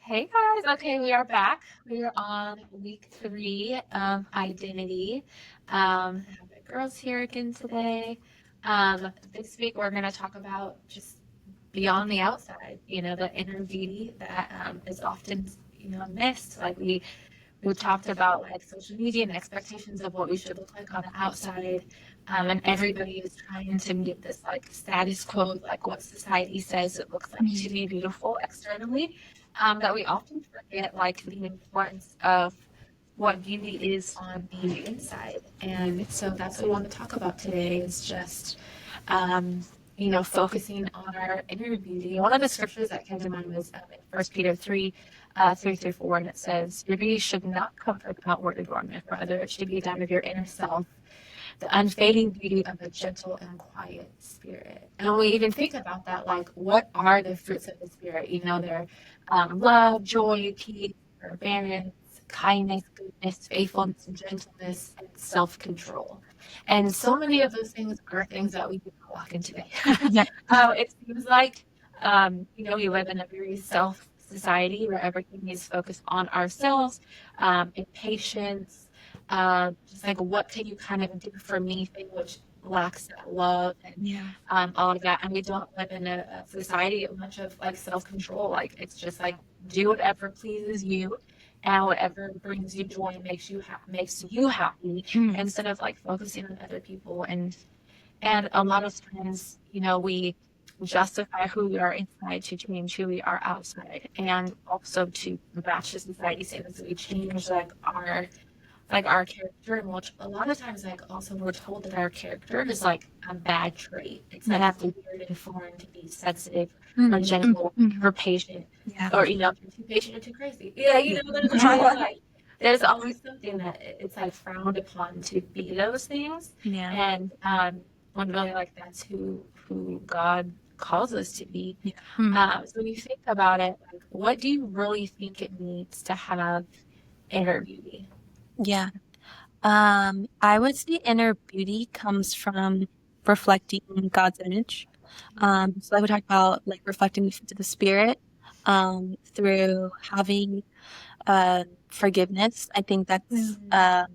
Hey guys, okay, we are back. We are on week 3 of identity. I have the girls here again today. This week we're going to talk about just beyond the outside, the inner beauty that is often, missed. Like we talked about like social media and expectations of what we should look like on the outside. And everybody is trying to meet this like status quo, like what society says it looks like to be beautiful externally. That we often forget like the importance of what beauty is on the inside. And so that's what we want to talk about today is just um, focusing on our inner beauty. One of the scriptures that came to mind was in 1 Peter 3, 3 through 4, and it says, your beauty should not come from outward adornment, rather it should be done of your inner self, the unfading beauty of a gentle and quiet spirit. And when we even think about that, like, what are the fruits of the spirit? They're love, joy, peace, forbearance, kindness, goodness, faithfulness, gentleness, and self-control. And so many of those things are things that we do not walk in today. It seems like, we live in a very self society where everything is focused on ourselves, impatience, just like what can you kind of do for me thing, which lacks that love and all of that. And we don't live in a society much of like self-control. Like it's just like do whatever pleases you and whatever brings you joy and makes you happy instead of like focusing on other people. And a lot of times, we justify who we are inside to change who we are outside, and also to match the society standards. We change like our character, and which a lot of times like also we're told that our character is like a bad trait. It's like weird and foreign to be sensitive or gentle or patient, or if you're too patient or too crazy. There's always something that it's like frowned upon to be those things. And when really like that's who God calls us to be. So when you think about it, like, what do you really think it needs to have inner beauty? Yeah. I would say inner beauty comes from reflecting God's image. So I would talk about like reflecting the fruits of the spirit, through having forgiveness. I think that's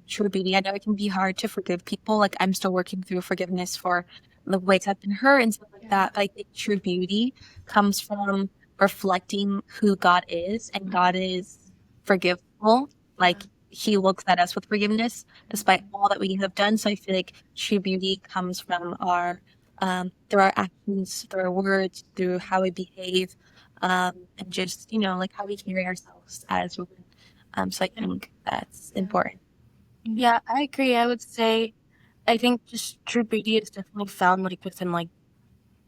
true beauty. I know it can be hard to forgive people. Like I'm still working through forgiveness for the ways I've been hurt and stuff like that. But I think true beauty comes from reflecting who God is, and God is forgivable. Like he looks at us with forgiveness despite all that we have done. So I feel like true beauty comes from our through our actions, through our words, through how we behave, and just, like how we carry ourselves as women. So I think that's important. Yeah, I agree. I would say I think just true beauty is definitely found like within like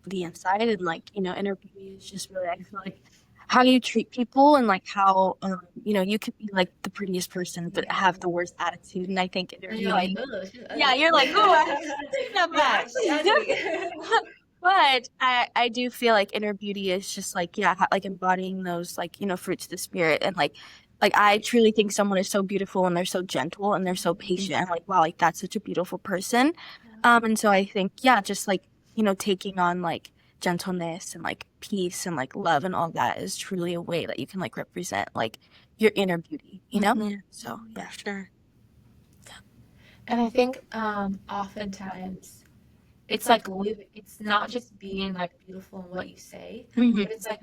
the inside, and like inner beauty is just really, I feel like, how you treat people, and like how you could be like the prettiest person but have the worst attitude. And I think inner And you're like, beauty, oh, she's yeah, ugly. you're like, oh, I take that You're back. actually ugly. But I do feel like inner beauty is just like, yeah, like embodying those like fruits of the spirit. And like I truly think someone is so beautiful and they're so gentle and they're so patient. I'm like, wow, like that's such a beautiful person. And so I think, yeah, just like taking on like gentleness and like peace and like love and all that is truly a way that you can like represent like your inner beauty, So yeah. For sure. And I think oftentimes it's like it's not just being like beautiful in what you say, but it's like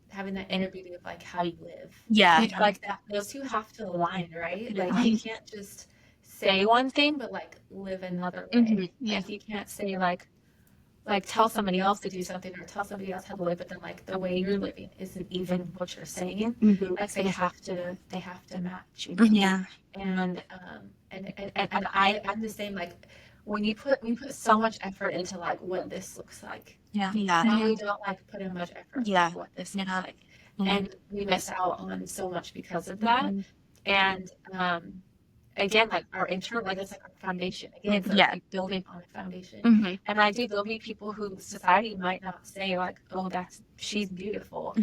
having that inner beauty of like how you live. Yeah. Like that, those two have to align, right? Like you can't just say one thing but like live another way. Like you can't say like tell somebody else to do something or tell somebody else how to live, but then like the way you're living isn't even what you're saying. Like they have to match, Yeah. And I'm the same. Like when you put so much effort into like what this looks like, Yeah. and we don't like put in much effort Yeah. into what this looks like, and we miss out on so much because of that. And again, like our internal, like it's like our foundation. Again, it's like building on a foundation. And I do there'll be people who society might not say like, oh, she's beautiful.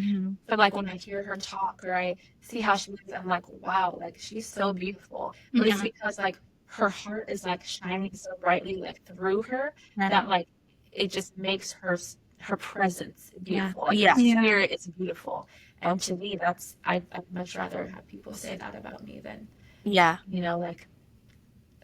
But like when I hear her talk or I see how she lives, I'm like, wow, like she's so beautiful. But it's because like her heart is like shining so brightly like through her that like it just makes her presence beautiful. Like her spirit is beautiful. And to me, I'd much rather have people say that about me than, Yeah. you know, like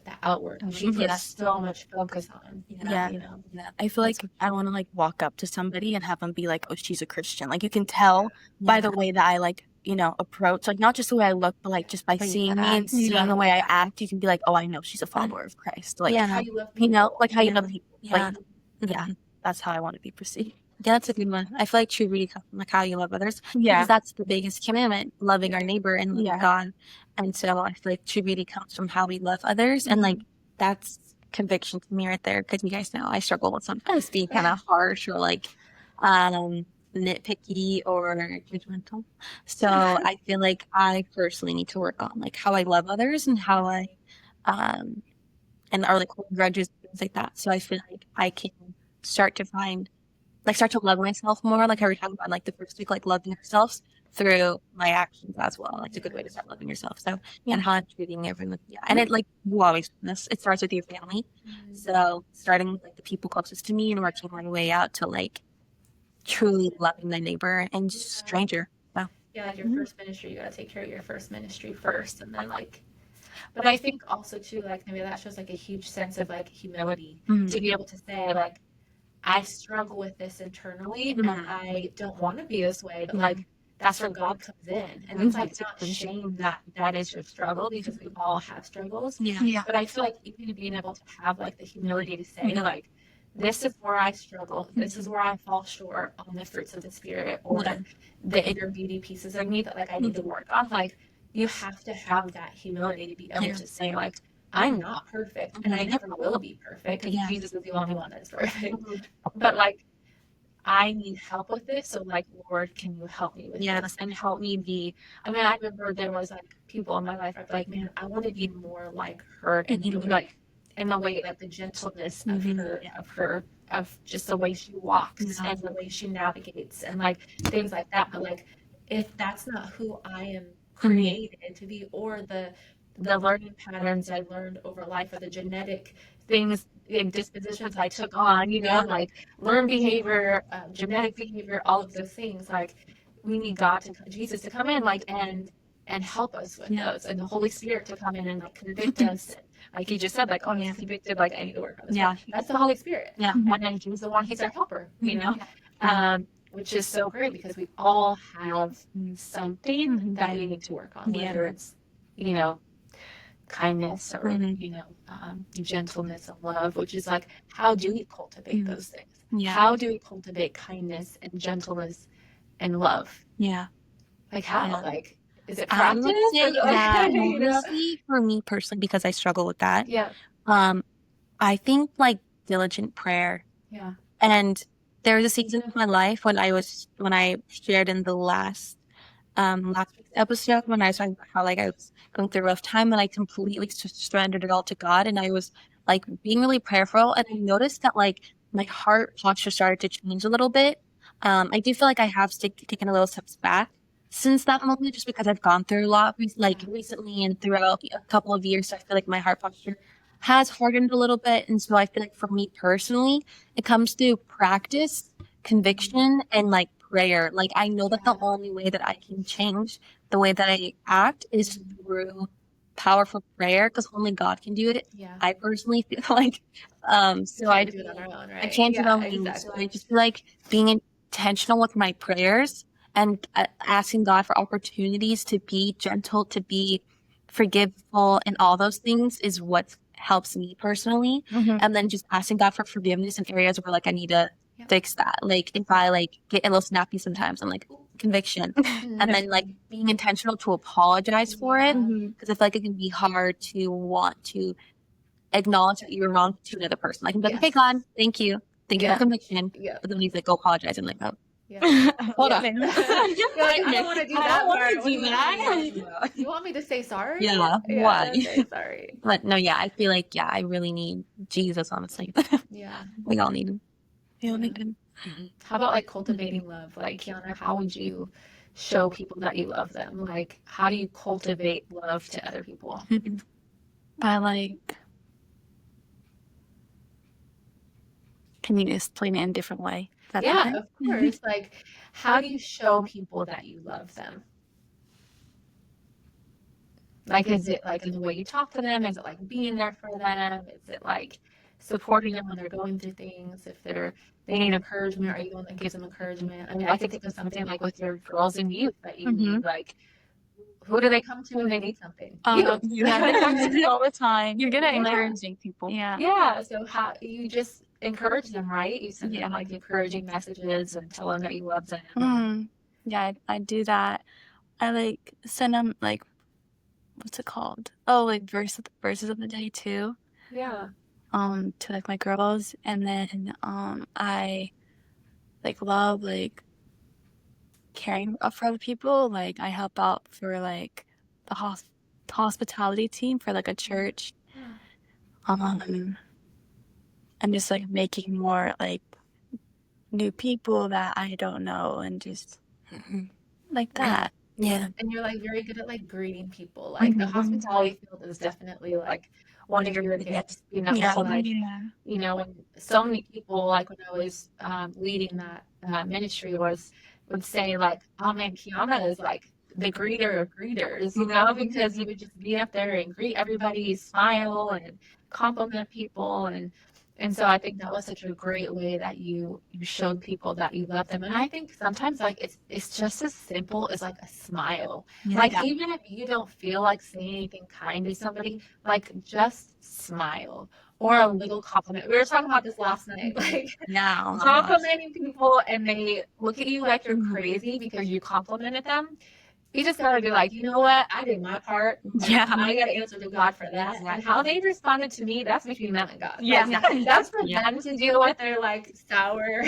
the outward. Oh, We put yeah. so much focus on, Yeah. you know. I feel like I want to like walk up to somebody and have them be like, oh, she's a Christian. Like you can tell by the way that I like, you know, approach, like not just the way I look, but like just by How you seeing me and act. seeing the way I act, you can be like, oh, I know she's a follower of Christ. Like, Yeah. How you love you know, people. like how you Yeah. love people. Yeah. Like, yeah, that's how I want to be perceived. Yeah, that's a good one. I feel like true beauty comes from like how you love others. Yeah. Because that's the biggest commandment, loving our neighbor and loving Yeah. God. And so I feel like true beauty comes from how we love others. And like that's conviction to me right there. Because you guys know I struggle with sometimes being kind of harsh or like nitpicky or judgmental. So I feel like I personally need to work on like how I love others and how I and are like hold grudges, things like that. So I feel like I can start to love myself more. Like how we talked about in, like the first week, like loving yourselves through my actions as well. Like it's a good way to start loving yourself. So and how I'm treating everyone. Yeah. And it like you always do this. It starts with your family. So starting with like the people closest to me and working my way out to like truly loving my neighbor and just stranger. So Yeah, like your first ministry, you gotta take care of your first ministry first, and then like. But I think also too, like maybe that shows like a huge sense of like humility to be able to say like, I struggle with this internally, and I don't want to be this way, but like that's where God comes in, and it's like not shame that that is your struggle because we all have struggles. yeah. But I feel like even being able to have like the humility to say like, this is where I struggle. This is where I fall short on the fruits of the spirit or the inner beauty pieces of me that like I need to work on. Like you have to have that humility to be able to say like, I'm not perfect and I never will be perfect because Yeah. Jesus is the only one that's perfect. But like I need help with this. So like, Lord, can you help me with this and help me be, I mean, I remember there was like people in my life, I'd be like, man, I want to be more like her and like in the way like the gentleness of her, of just the way she walks and the way she navigates and like things like that. But like, if that's not who I am created to be, or the learning patterns I learned over life, or the genetic things and dispositions I took on, you know, like learned behavior, genetic behavior, all of those things. Like we need Jesus to come in, like and help us with those, and the Holy Spirit to come in and like convict us. Like you just said, like, oh, he's convicted, like I need to work on this. Yeah. That's the Holy Spirit. Yeah. And then he's the one, he's our helper, you know. Which is so great because we all have something that we need to work on, whether it's, you know, kindness or, you know, gentleness and love, which is like, how do we cultivate those things? Yeah. How do we cultivate kindness and gentleness and love? Yeah. Like how? Yeah. Like, is it I would practice? say Or- that you know? honestly, for me personally, because I struggle with that. Yeah. I think like diligent prayer. Yeah. And there was a season of my life when I shared in the last week's episode when I was talking about how like I was going through a rough time and I completely surrendered it all to God and I was like being really prayerful and I noticed that like my heart posture started to change a little bit. I do feel like I have taken a little steps back since that moment just because I've gone through a lot recently and throughout a couple of years. So I feel like my heart posture has hardened a little bit. And so I feel like for me personally, it comes through practice, conviction, and like prayer. Like I know that the only way that I can change the way that I act is through powerful prayer because only God can do it. Yeah. I personally feel like so I do it on our own, right? I can't do it on my own. So I just feel like being intentional with my prayers and asking God for opportunities to be gentle, to be forgiveful, and all those things is what helps me personally. And then just asking God for forgiveness in areas where like I need to fix that. Like if I like get a little snappy sometimes, I'm like, ooh, conviction. And then like being intentional to apologize for it because I feel like it can be hard to want to acknowledge that you were wrong to another person. Like, I'm like, okay, God, thank you for conviction. Yeah. But then he's like, go apologize. I'm like, oh, Hold on. You're like, I don't want to do that. wanna part. do that. You want me to say sorry? Yeah, why? Okay, sorry. But no, yeah, I feel like, yeah, I really need Jesus, honestly. Yeah. We all need him. We all need him. How about like cultivating love? Like, Kiana, how would you show people that you love them? Like, how do you cultivate love to other people? By like, can you explain it in a different way? that Yeah, okay? of course. Like, how do you show people that you love them? Like, is it like in the way you talk to them? Is it like being there for them? Is it like supporting them when they're going through things? If they need encouragement, are you the one that gives them encouragement? I mean, I could think of something like with your girls and youth that you need, like, who do they come to when they need something? You. Yeah, they come to me all the time. You're good at Yeah. encouraging people. Yeah. Yeah, so how you just encourage them, right? You send Yeah. them like encouraging messages and tell them that you love them. Yeah, I do that. I like send them like what's it called? Oh, like verses of the day too. Yeah. To like my girls, and then I like love like caring for other people. Like I help out for like the hospitality team for like a church. And just like making more like new people that I don't know, and just like that. Yeah. And you're like very good at like greeting people. Like the hospitality field is definitely like one of your gifts, you know. Yeah. So like, you know, when so many people like when I was leading that ministry would say like, oh man, Kiana is like the greeter of greeters, you know, because you would just be up there and greet everybody, smile and compliment people and so I think that was such a great way that you showed people that you love them. And I think sometimes like it's just as simple as like a smile. Like even if you don't feel like saying anything kind to somebody, like just smile or a little compliment. We were talking about this last night. Like Yeah. complimenting people and they look at you like you're crazy because you complimented them. You just gotta be like, you know what? I did my part. Yeah. I gotta answer to God for that. And how they responded to me, that's between them and God. Yeah. That's for Yeah. them to deal with their like sour.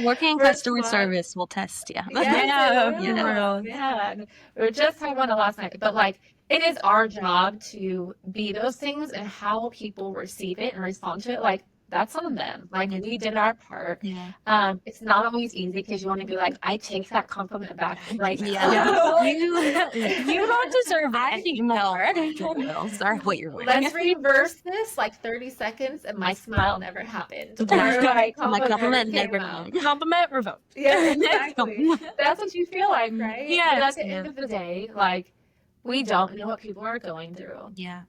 Working in customer service will test you. Yes, it Yeah. will. Yeah. We were just talking about it last night. But like it is our job to be those things and how people receive it and respond to it. Like that's on them. Like we did our part. Yeah. It's not always easy because you want to be like, I take that compliment back right now. Yeah. You don't deserve it anymore. Sorry, what you're wearing. Let's reverse this like 30 seconds and my smile never happened. Or My my compliment came never out. compliment revoked. Yeah, exactly. That's what you feel like, right? Yes. But at the end of the day, like we don't know what people are going through. Yeah.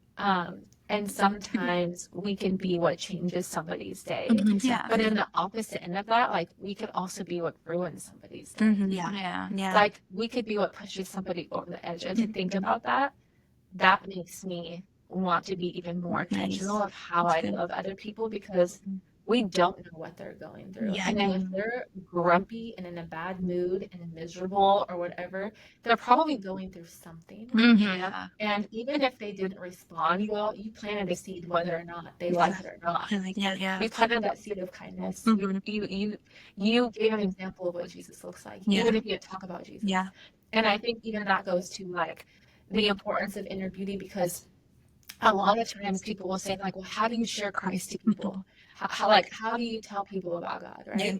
And sometimes we can be what changes somebody's day. Yeah. But in the opposite end of that, like we could also be what ruins somebody's day. Yeah. Yeah. Like we could be what pushes somebody over the edge. And to think about that, that makes me want to be even more intentional of how I love other people because we don't know what they're going through. Yeah. And if they're grumpy and in a bad mood and miserable or whatever, they're probably going through something. Yeah. And even if they didn't respond, you planted a seed whether or not they like it or not. Yeah. You planted that seed of kindness. Mhm. You gave an example of what Jesus looks like, Yeah. even if you didn't talk about Jesus. Yeah. And I think even that goes to like the importance of inner beauty because a lot of times people will say like, well, how do you share Christ to people? How do you tell people about God, right? Yeah.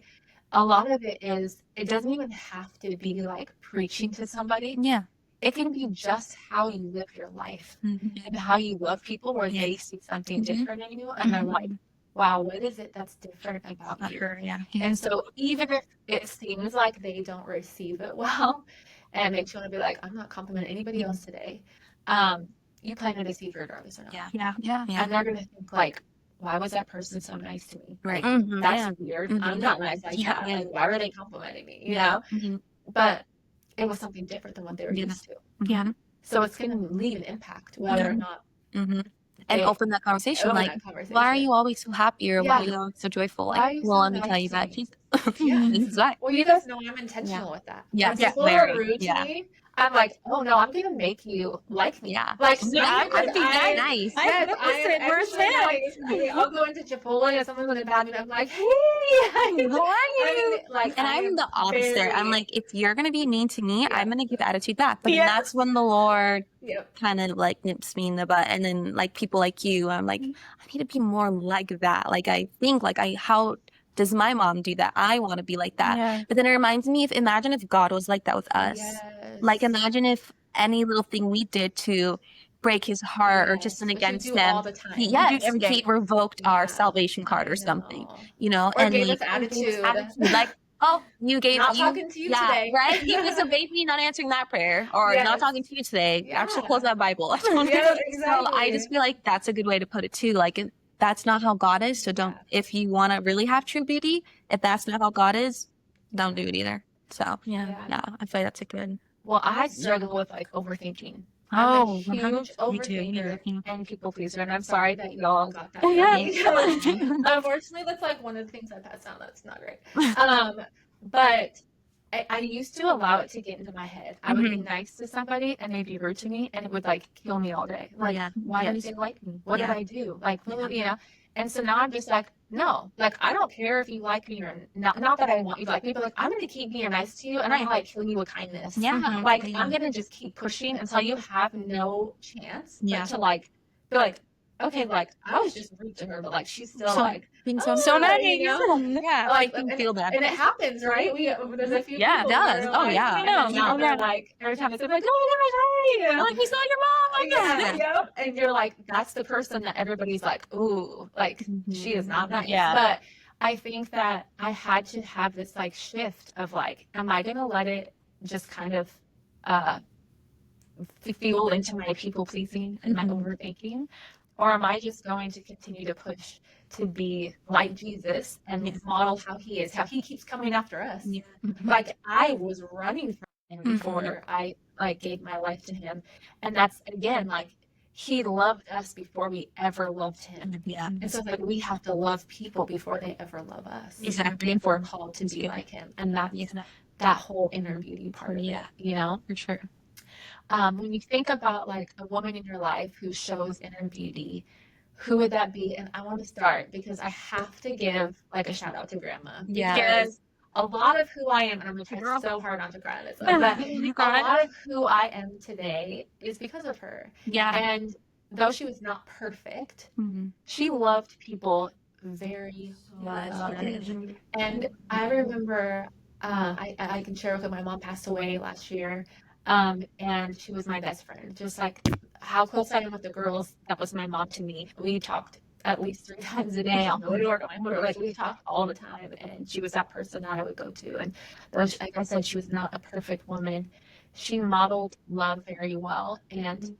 A lot of it is, it doesn't even have to be like preaching to somebody. Yeah. It can be just how you live your life and how you love people where they see something different in you and they're like, wow, what is it that's different about you? Yeah. And so even if it seems like they don't receive it well and makes you want to be like, I'm not complimenting anybody else today, you planted a seed regardless or not. Yeah. Yeah. And they're going to think like, why was that person so nice to me? Right. That's weird. I'm not nice like that. Like, why were they complimenting me? You know? But it was something different than what they were used to. Yeah. So it's going to leave an impact whether or not And open that conversation. open Like, that conversation. why are you always so happy or why are you always so joyful? Why are Like, you well, so let me tell nice you to about me? Jesus. Yeah. This is why. Well, you guys know I'm intentional with that. Yes, When people very. are rude to Yeah. me, I'm like, oh no, I'm going to make you like me. Yeah. Like, I'm gonna be that nice. Yes, Opposite, I'm where's extra nice. I'll go into Chipotle and someone's in a bad mood. I'm like, hey, How are you? like, And I'm the opposite. I'm like, if you're gonna be mean to me, I'm gonna give attitude back. But then that's when the Lord kind of like nips me in the butt. And then like people like you, I'm like, I need to be more like that. Like I think like how does my mom do that? I want to be like that. Yeah. But then it reminds me imagine if God was like that with us. Like imagine if any little thing we did to break his heart or just sin Which you against do him. all the time. Yes, every day. he revoked our Yeah. salvation card or I something, know. you know, Or and gave like, us attitude. like oh, you gave Not you, talking to you yeah, today. right? You disobeyed me, not answering that prayer, or not Yes. talking to you today. Actually, Yeah. close that Bible. Yeah, So I just feel like that's a good way to put it too. Like that's not how God is. So don't. If you want to really have true beauty, if that's not how God is, don't do it either. So Yeah. yeah, I feel like that's a good. Well, I struggle with like overthinking. Oh, I'm a 100. huge Me too. overthinker Yeah. and people pleaser, and I'm sorry that y'all got that. Oh, yeah. from me. Unfortunately, that's like one of the things I passed down. That's not great. But I used to allow it to get into my head. I would be nice to somebody and they'd be rude to me, and it would like kill me all day. Like, Yeah. why Yes. didn't they like me? What Yeah. did I do? Like, you know. And so now I'm just like, no, like I don't care if you like me or not. Not that I want you to like me, but like I'm gonna keep being nice to you, and I'm like killing you with kindness. Yeah. Like Yeah. I'm gonna just keep pushing until you have no chance but Yeah. to like be like, okay, like I was just rude to her, but like she's still So- like Being oh, so nice. you know? Yeah. Like, Like, and, feel bad. and it happens, right? There's a few Yeah, it people does. where, Oh, like, yeah. you know, Oh, they're yeah. like every time it's like, oh my gosh, hey, Like we saw your mom. yeah, yeah, and you're like, that's the person that everybody's like, ooh, like she is not nice. Yeah. But I think that I had to have this like shift of like, am I gonna let it just kind of fuel into my people pleasing and my overthinking, or am I just going to continue to push to be like Jesus and model how he is, how he keeps coming after us? Yeah. Like I was running from him before I like gave my life to him, and that's again like he loved us before we ever loved him. Yeah. And so it's like we have to love people before they ever love us. Exactly. If we're called to be like him, and that's that whole inner beauty part of it, you know. For sure. When you think about like a woman in your life who shows inner beauty, who would that be? And I want to start because I have to give like a shout out to Grandma. Yeah. Because a lot of who I am, and I'm gonna try so hard not to cry on this, but You a got it. lot of who I am today is because of her. Yeah. And though she was not perfect, Mm-hmm. she loved people very much. And I remember, I can share with you, my mom passed away last year, and she was my best friend. Just like how close I am with the girls, that was my mom to me. We talked at least 3 times a day on the way to work. Like we talked all the time, and she was that person that I would go to. And though, like I said, she was not a perfect woman. She modeled love very well, and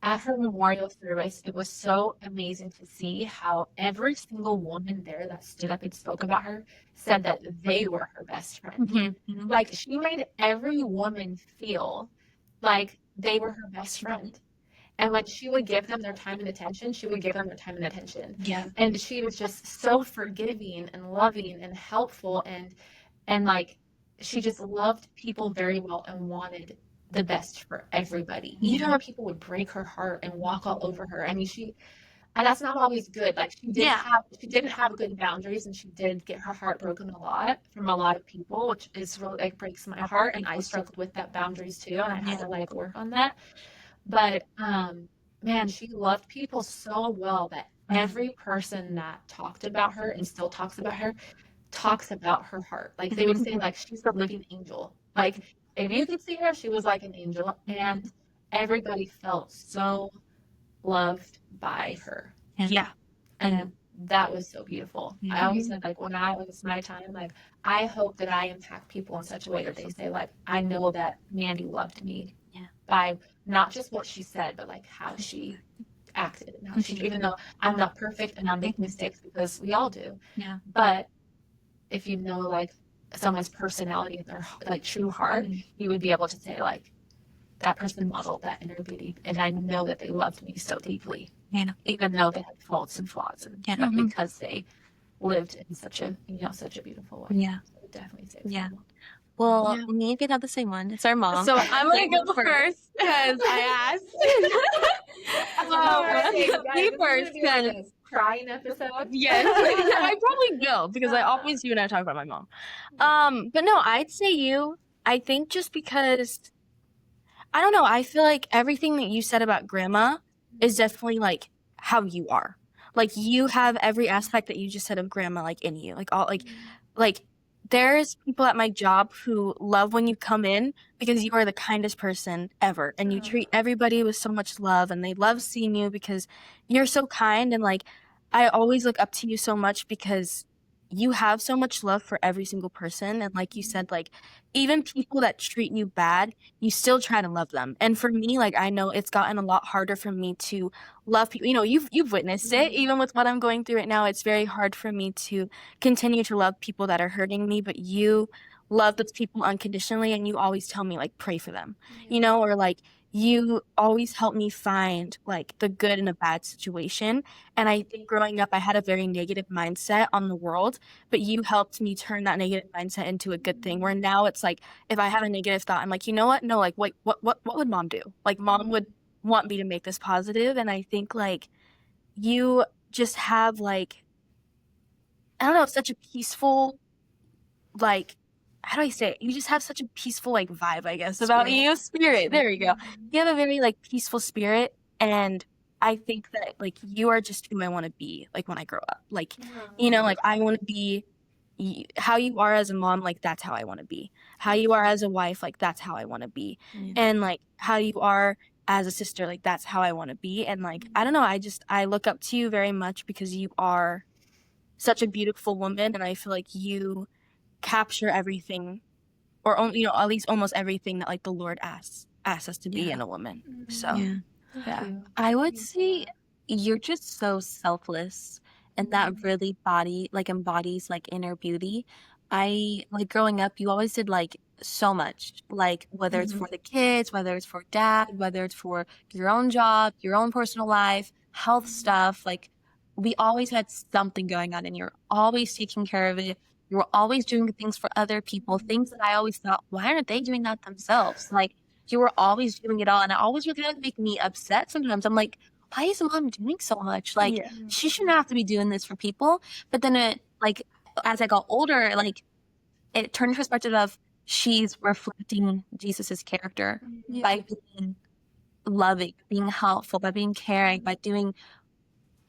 at her memorial service, it was so amazing to see how every single woman there that stood up and spoke about her said that they were her best friend. Mm-hmm. Like she made every woman feel like they were her best friend. And when she would give them their time and attention, she would give them their time and attention. Yeah. And she was just so forgiving and loving and helpful, and like she just loved people very well and wanted the best for everybody. Even when people would break her heart and walk all over her. I mean, and that's not always good. Like she didn't have good boundaries, and she did get her heart broken a lot from a lot of people, which is really like breaks my heart. And I struggled with that boundaries too, and I had to like work on that. But man, she loved people so well that every person that talked about her and still talks about her heart. Like they would say like she's the living angel. Like if you could see her, she was like an angel, and everybody felt so loved by her. Yeah. And that was so beautiful. I always said like when I was my time, like I hope that I impact people in such a way that they say like I know that Mandy loved me by not just what she said, but like how she acted and how she, even though I'm not perfect and I make mistakes because we all do. Yeah. But if you know like someone's personality and their like true heart, you would be able to say like that person modeled that inner beauty, and I know that they loved me so deeply, even though they had faults and flaws, and but because they lived in such a beautiful way. Yeah. So I would definitely say Yeah. so. Well, me and Kate have the same one. It's our mom. So I'm gonna go first because I asked. Me first because Crying episode. yes, I probably will because I always do when I talk about my mom. But no, I'd say you. I think just because I don't know. I feel like everything that you said about grandma is definitely like how you are. Like you have every aspect that you just said of grandma like in you. Like all like there's people at my job who love when you come in because you are the kindest person ever and you treat everybody with so much love and they love seeing you because you're so kind, and like I always look up to you so much because you have so much love for every single person, and like you said, like even people that treat you bad, you still try to love them. And for me, like I know it's gotten a lot harder for me to love people. You know, you've witnessed it. Even with what I'm going through right now, it's very hard for me to continue to love people that are hurting me, but you love those people unconditionally, and you always tell me like pray for them, you know, or like you always help me find like the good in a bad situation. And I think growing up, I had a very negative mindset on the world, but you helped me turn that negative mindset into a good thing. Where now it's like, if I have a negative thought, I'm like, you know what? No, like, wait, what would mom do? Like, mom would want me to make this positive. And I think like you just have like, I don't know, such a peaceful, like, how do I say it? You just have such a peaceful like vibe, I guess, about you. Spirit. There you go. You have a very like peaceful spirit, and I think that like you are just who I want to be like when I grow up. Like, you know, like I want to be how you are as a mom, like that's how I want to be. How you are as a wife, like that's how I want to be. Yeah. And like how you are as a sister, like that's how I want to be. And like I don't know, I look up to you very much because you are such a beautiful woman, and I feel like you capture everything, or you know, at least almost everything that like the Lord asks us to be in a woman. So Yeah. yeah. I would say you're just so selfless, and that really embodies like inner beauty. I like growing up, you always did like so much, like whether it's for the kids, whether it's for dad, whether it's for your own job, your own personal life, health stuff. Like we always had something going on, and you're always taking care of it. You were always doing things for other people, things that I always thought, why aren't they doing that themselves? Like you were always doing it all, and it always would kind of make me upset sometimes. I'm like, why is mom doing so much? Like Yeah. she shouldn't have to be doing this for people. But then it like as I got older, like it turned perspective of she's reflecting Jesus's character by being loving, being helpful, by being caring, by doing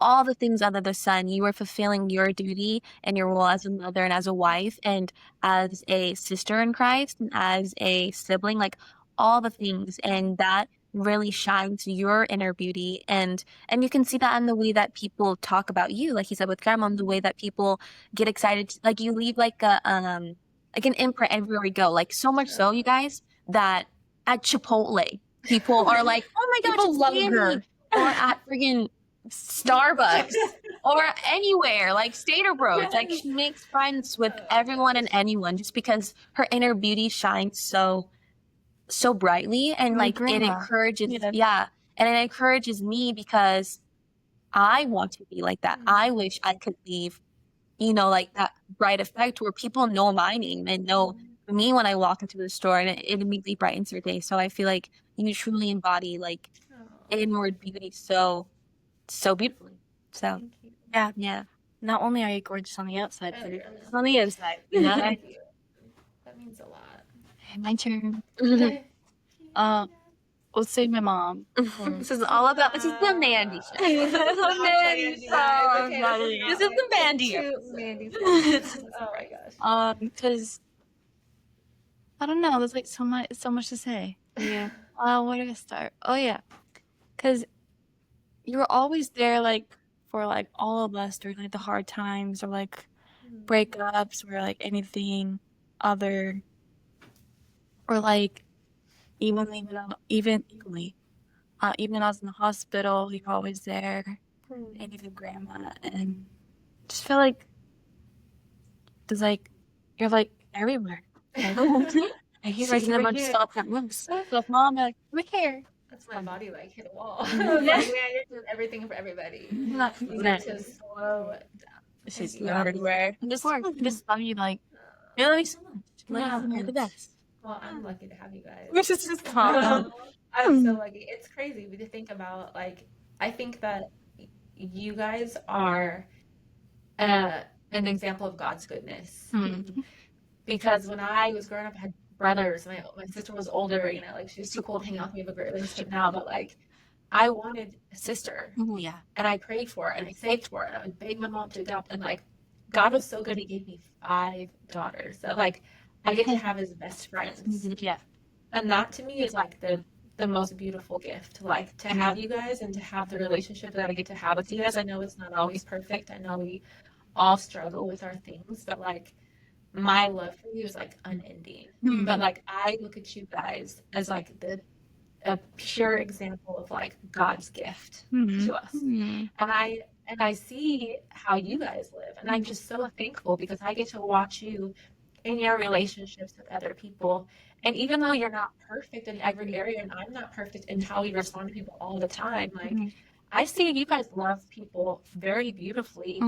all the things under the sun. You were fulfilling your duty and your role as a mother and as a wife and as a sister in Christ and as a sibling, like all the things. And that really shines your inner beauty. And you can see that in the way that people talk about you, like you said with grandma, the way that people get excited, like you leave like like an imprint everywhere we go. Like so much so, you guys, that at Chipotle, people are like, oh my gosh, People it's love Sandy. her. Or at friggin' Starbucks or anywhere, like Stater Bros. Like she makes friends with everyone and anyone just because her inner beauty shines so brightly, and My like it grandma. encourages Yeah. and it encourages me because I want to be like that. I wish I could leave, you know, like that bright effect where people know my name and know me when I walk into the store, and it immediately brightens their day. So I feel like you truly embody like inward beauty so beautifully. So yeah. Not only are you gorgeous on the outside, but you're gorgeous on the inside. You know? Thank you. That means a lot. My turn. Let's say my mom. This is all about this is the Mandy show. This is the Mandy show. This is the Mandy. Oh my gosh. Because I don't know. There's like so much to say. Yeah. Where do I start? Oh yeah, because you were always there, like for like all of us during like the hard times or like breakups or like anything other, or like even when I was in the hospital, you were always there, and even grandma, and just feel like there's like you're like everywhere. And he's like never just felt that once. So mom, like we're here. That's my body like hit a wall. Like, man, you're doing everything for everybody. You need to slow it down. She's Yeah. everywhere. Just love you, like I love you so much. Like, you're the best. Well, I'm lucky to have you guys. Which is just calm. I'm so lucky. It's crazy to think about. Like, I think that you guys are an example of God's goodness. Because when I was growing up, I had brothers, and my sister was older. You know, like she was too cool to hang out with me. We have a great relationship now, but like, I wanted a sister, Yeah. and I prayed for it, and I saved for it. And I would beg my mom to adopt, and like, God was so good. He gave me 5 daughters. So like, I get to have his best friends. Yeah. And that to me is like the most beautiful gift, like to have you guys and to have the relationship that I get to have with you guys. I know it's not always perfect. I know we all struggle with our things, but like my love for you is like unending. But like I look at you guys as like a pure example of like God's gift to us. And I see how you guys live, and I'm just so thankful because I get to watch you in your relationships with other people. And even though you're not perfect in every area, and I'm not perfect in how we respond to people all the time, like I see you guys love people very beautifully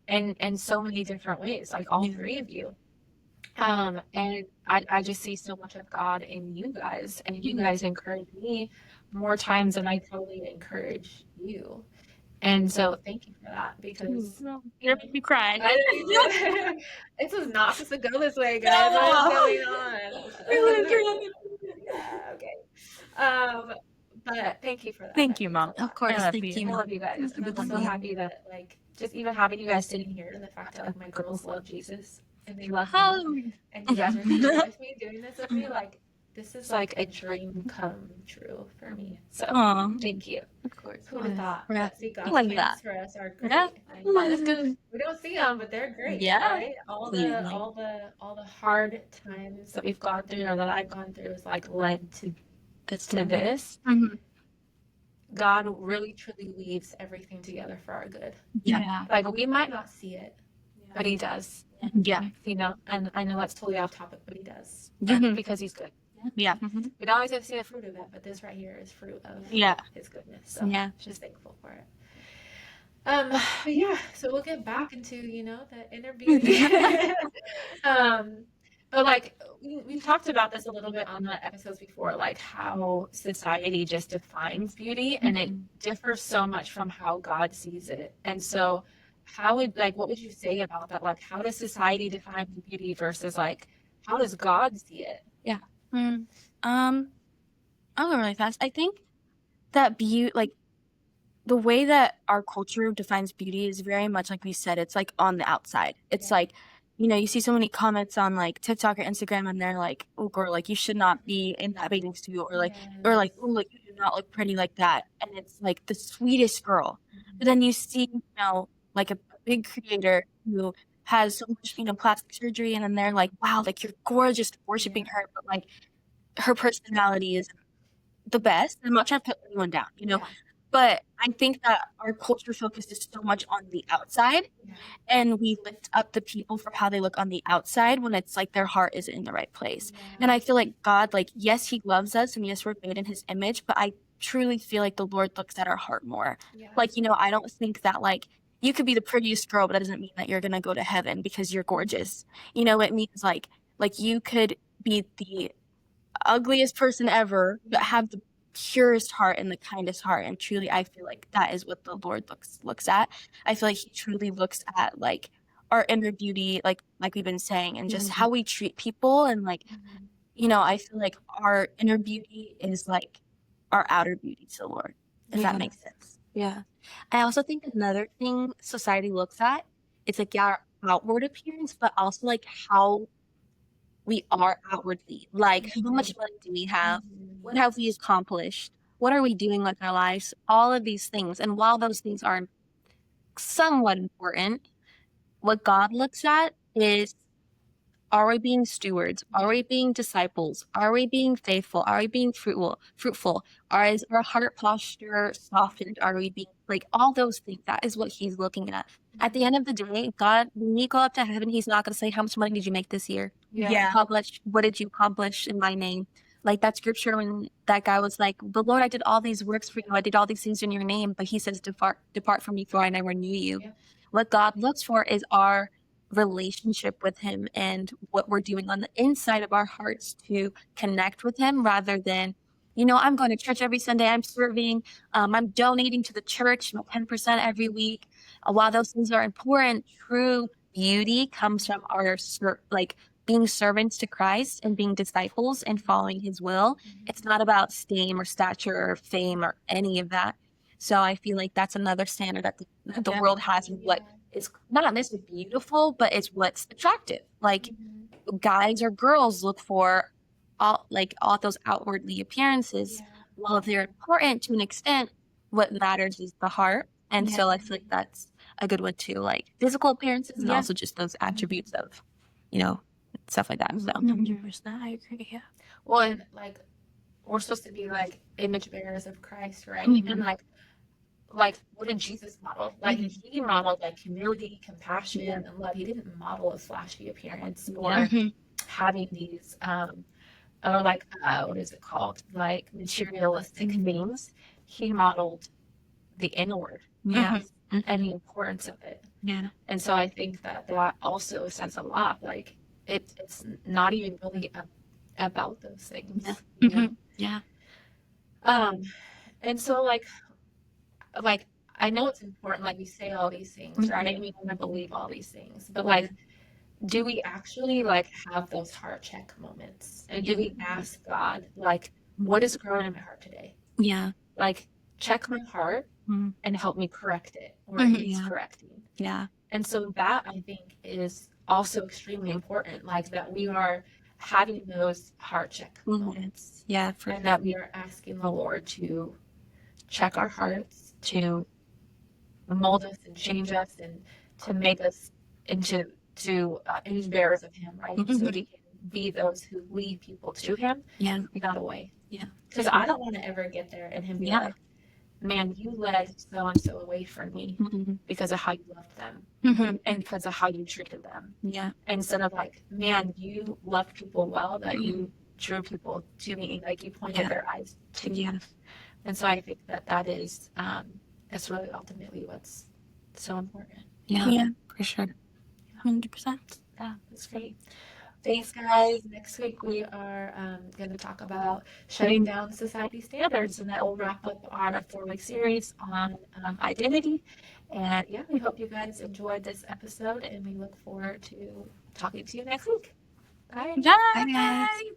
in so many different ways, like all three of you. And I just see so much of God in you guys, and you guys encourage me more times than I totally encourage you. And so thank you for that because You're making me cry. this is not supposed to go this way, guys. What is going on? Yeah, okay. But thank you for that. Thank you, Mom. Of course, love thank you. you. I love you guys. And I'm so happy that like just even having you guys sitting here and the fact that like my girls love Jesus and they love me and you guys are here with me doing this with me, like this is like a dream come true for me. So Aw. thank you. Of course. Who would have thought? Yeah. See, God's like plans that. for us are great. Yeah. Like, we don't see them, but they're great. Yeah. Right? All the hard times that we've gone through or that I've gone through is like led to this. God really truly weaves everything together for our good. Yeah. Like we might not see it, but He does. Yeah. You know, and I know that's totally off topic, but He does because He's good. Yeah. We don't always have to see the fruit of it, but this right here is fruit of Yeah. His goodness. So Yeah. just thankful for it. But yeah, so we'll get back into, you know, the inner beauty. But like we've talked about this a little bit on the episodes before, like how society just defines beauty and it differs so much from how God sees it. And so what would you say about that? Like how does society define beauty versus like how does God see it? I'll go really fast. I think that beauty, like the way that our culture defines beauty is very much like we said, it's like on the outside. It's like, you know, you see so many comments on like TikTok or Instagram and they're like, oh girl, like you should not be in that bathing suit or like, oh, like you do not look pretty like that. And it's like the sweetest girl. But then you see, you know, like a big creator who has so much, you know, plastic surgery and then they're like, wow, like you're gorgeous, worshiping her, but like her personality is the best. I'm not trying to put anyone down, you know, but I think that our culture focuses so much on the outside and we lift up the people for how they look on the outside when it's like their heart isn't in the right place. And I feel like God, like, yes, He loves us and yes, we're made in His image, but I truly feel like the Lord looks at our heart more. Like, you know, I don't think that like you could be the prettiest girl, but that doesn't mean that you're gonna go to heaven because you're gorgeous. You know, it means like you could be the ugliest person ever, but have the purest heart and the kindest heart. And truly, I feel like that is what the Lord looks at. I feel like He truly looks at like our inner beauty, like we've been saying, and just how we treat people. And like, you know, I feel like our inner beauty is like our outer beauty to the Lord, if that makes sense. Yeah. I also think another thing society looks at is like our outward appearance, but also like how we are outwardly. Like how much money do we have? What have we accomplished? What are we doing with our lives? All of these things. And while those things are somewhat important, what God looks at is, are we being stewards? Are we being disciples? Are we being faithful? Are we being fruitful? Is our heart posture softened? Are we being like all those things? That is what He's looking at. At the end of the day, God, when you go up to heaven, He's not going to say, how much money did you make this year? What did you accomplish in my name? Like that scripture when that guy was like, the Lord, I did all these works for you. I did all these things in your name. But He says, depart from me, for I never knew you. What God looks for is our relationship with Him and what we're doing on the inside of our hearts to connect with Him rather than, you know, I'm going to church every Sunday, I'm serving, I'm donating to the church 10% every week. While those things are important, true beauty comes from our being servants to Christ and being disciples and following His will. It's not about stature or stature or fame or any of that. So I feel like that's another standard that the world has of what is not necessarily beautiful, but it's what's attractive. Like guys or girls look for all those outwardly appearances. While they're important to an extent, what matters is the heart. And so I feel like that's a good one too, like physical appearances and Yeah. also just those attributes of, you know, stuff like that. So 100%, I agree. Yeah. Well, and like we're supposed to be like image bearers of Christ, right? Mhm. And like what did Jesus model? Like he modeled like humility, compassion, and love. He didn't model a flashy appearance or Mhm. having these or like what is it called? Like materialistic things. He modeled the inward yeah. and the importance of it. Yeah. And so I think that that also says a lot. Like it's not even really about those things. Yeah. You know? Yeah. And so like I know it's important, like we say all these things, right? And we want to believe all these things, but like, do we actually like have those heart check moments? And do we ask God, like, what is growing in my heart today? Yeah. Like, check my heart Mhm. and help me correct it, or Mhm. he's Yeah. correcting. Yeah. And so that I think is also extremely important, like that we are having those heart check Mhm. moments, Yeah. For and that we are asking the Lord to check our hearts, to mold us and change us, and to make us into image bearers of Him, right? So Mhm. we can be those who lead people to Him, Yeah. not away. Yeah. Because I don't want to ever get there and Him be Yeah. like, "Man, you led so and so away from me Mhm. because of how you loved them Mhm. and because of how you treated them." Yeah. Instead of like, "Man, you loved people well, that you drew people to me, like you pointed Yeah. their eyes to me." Yeah. And so I think that that is that's really ultimately what's so important. Yeah. Yeah. For sure. 100%. Yeah, that's great. Thanks, guys. Next week we are going to talk about shutting down society standards, and that will wrap up on a 4-week series on identity. And yeah, we hope you guys enjoyed this episode, and we look forward to talking to you next week. Bye. Bye. Bye, guys.